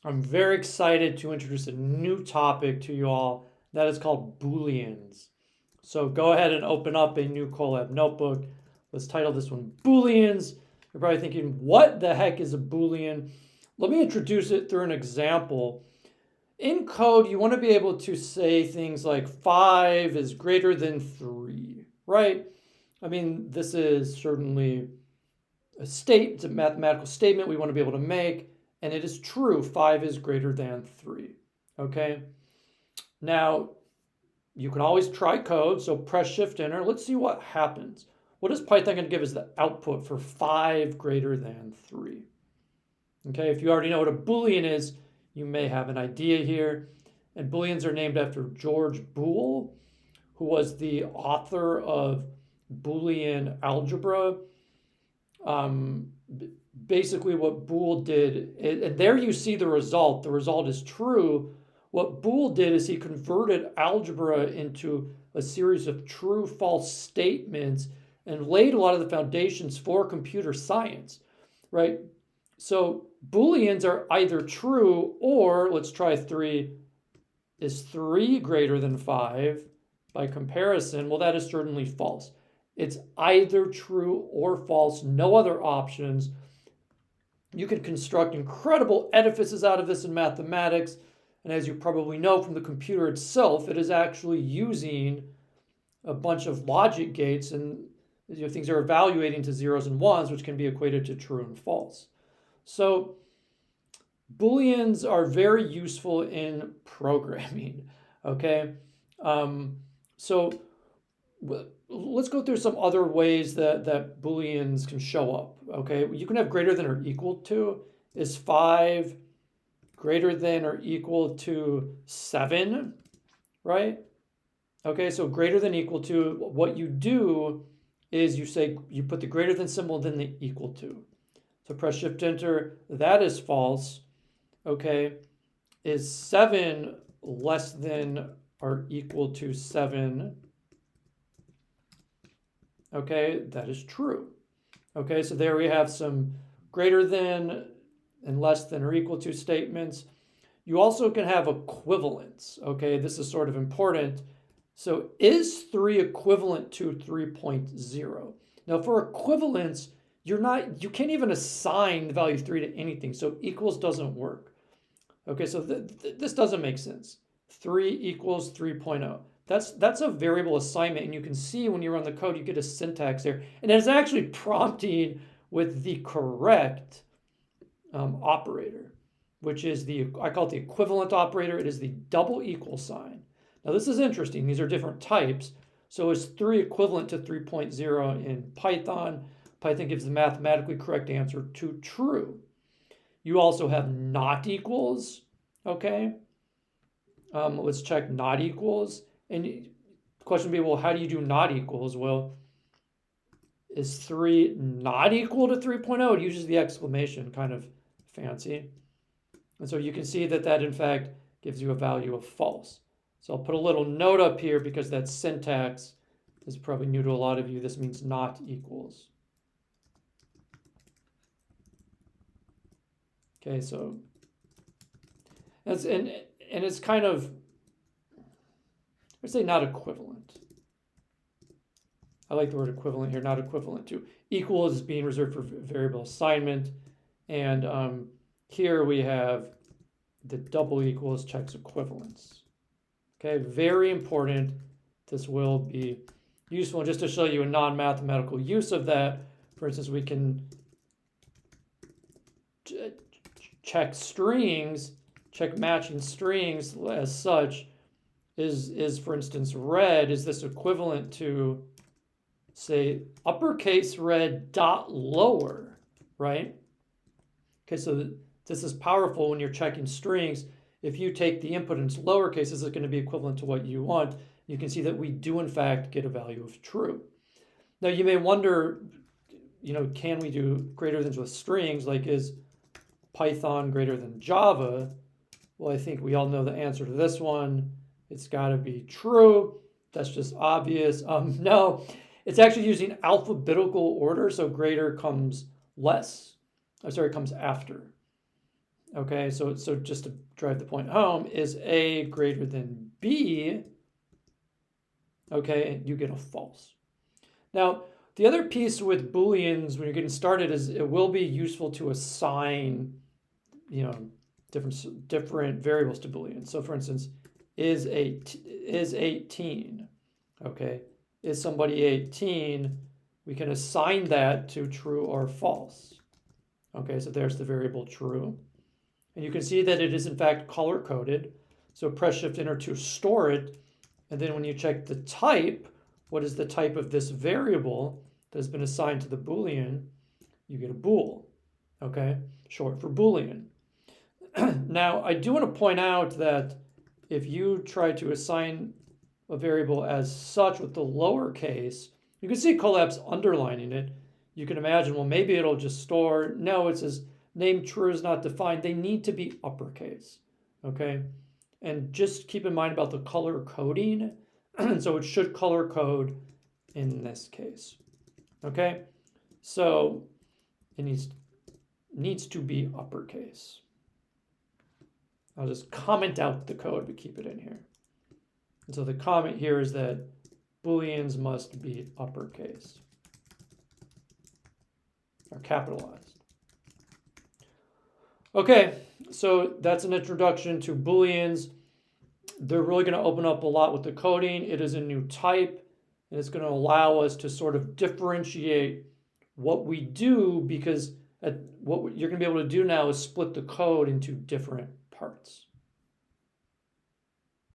I'm very excited to introduce a new topic to you all that is called Booleans. So go ahead and open up a new Colab notebook. Let's title this one Booleans. You're probably thinking, what the heck is a Boolean? Let me introduce it through an example. In code, you want to be able to say things like 5 is greater than 3, right? I mean, this is certainly it's a mathematical statement we want to be able to make, and it is true, 5 is greater than 3, okay? Now, you can always try code, so press Shift Enter. Let's see what happens. What is Python going to give as the output for 5 greater than 3? Okay, if you already know what a Boolean is, you may have an idea here. And Booleans are named after George Boole, who was the author of Boolean algebra. Basically what Boole did, and there you see the result. The result is true. What Boole did is he converted algebra into a series of true-false statements and laid a lot of the foundations for computer science, right? So Booleans are either true or, let's try 3, is 3 greater than 5? By comparison, well, that is certainly false. It's either true or false, no other options. You can construct incredible edifices out of this in mathematics. And as you probably know from the computer itself, it is actually using a bunch of logic gates, and things are evaluating to zeros and ones, which can be equated to true and false. So Booleans are very useful in programming, okay? So let's go through some other ways that Booleans can show up, okay? You can have greater than or equal to. Is 5 greater than or equal to 7, right? Okay, so greater than equal to, what you do is you put the greater than symbol, then the equal to. So press Shift Enter, that is false. Okay, is 7 less than or equal to 7? Okay, that is true. Okay, so there we have some greater than and less than or equal to statements. You also can have equivalents. Okay, this is sort of important. So is 3 equivalent to 3.0? Now for equivalence, you can't even assign the value 3 to anything, so equals doesn't work. Okay, so this doesn't make sense. 3 equals 3.0. That's a variable assignment, and you can see when you run the code, you get a syntax there, and it's actually prompting with the correct operator, which is I call it the equivalent operator. It is the double equal sign. Now this is interesting. These are different types. So is 3 equivalent to 3.0 in Python? Python gives the mathematically correct answer to true. You also have not equals, okay? Let's check not equals. And the question would be, well, how do you do not equals? Well, is 3 not equal to 3.0? It uses the exclamation, kind of fancy. And so you can see that in fact gives you a value of false. So I'll put a little note up here because that syntax is probably new to a lot of you. This means not equals. Okay, so and it's kind of, I'd say not equivalent. I like the word equivalent here, not equivalent to. Equal is being reserved for variable assignment. And here we have the double equals checks equivalence. Okay, very important. This will be useful. And just to show you a non-mathematical use of that, for instance, we can check strings, check matching strings as such. Is for instance red, is this equivalent to, say, uppercase red dot lower, right? Okay, so this is powerful when you're checking strings. If you take the input and it's lowercase, is it going to be equivalent to what you want? You can see that we do in fact get a value of true. Now you may wonder, can we do greater than with strings? Like, is Python greater than Java? Well, I think we all know the answer to this one. It's got to be true. That's just obvious. No, it's actually using alphabetical order, so greater comes less. Comes after. Okay, so just to drive the point home, is A greater than B? Okay, and you get a false. Now, the other piece with Booleans when you're getting started is it will be useful to assign, different variables to Booleans. So for instance, is 18, okay? Is somebody 18? We can assign that to true or false. Okay, so there's the variable true. And you can see that it is in fact color coded. So press Shift Enter to store it. And then when you check the type, what is the type of this variable that has been assigned to the Boolean? You get a bool, okay? Short for Boolean. Now, I do want to point out that if you try to assign a variable as such with the lowercase, you can see Collapse underlining it. You can imagine, well, maybe it'll just store, no, it says name true is not defined. They need to be uppercase, okay? And just keep in mind about the color coding. So it should color code in this case, okay? So it needs to be uppercase. I'll just comment out the code, but keep it in here. And so the comment here is that Booleans must be uppercase or capitalized. Okay, so that's an introduction to Booleans. They're really going to open up a lot with the coding. It is a new type, and it's going to allow us to sort of differentiate what we do, because what you're going to be able to do now is split the code into different parts.